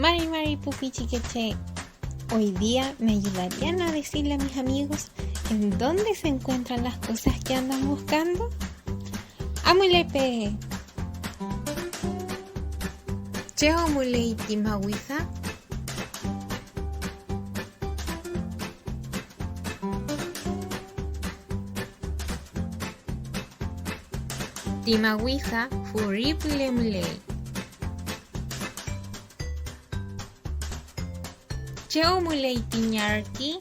Mari Pupi Chiqueche. Hoy día me ayudarían a decirle a mis amigos en dónde se encuentran las cosas que andan buscando. Amulepe. Cheo mulei timawiza. Timawiza furiple mulei. Cheo mulei tiñarki.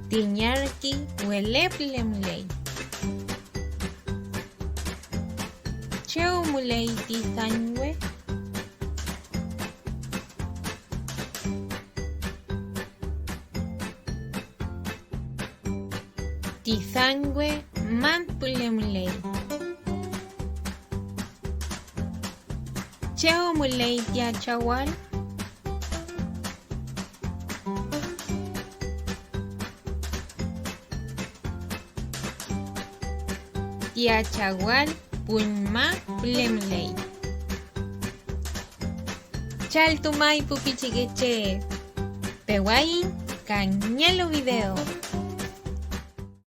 Tiñarki hueleple mulei. Cheo mulei tizangue. Tizangue manpule mulei. Cheo mulei tiachawal. Tiachawal punma pulemlei. Chaltumay Pupi Chiqueche. Peguay cañalo video.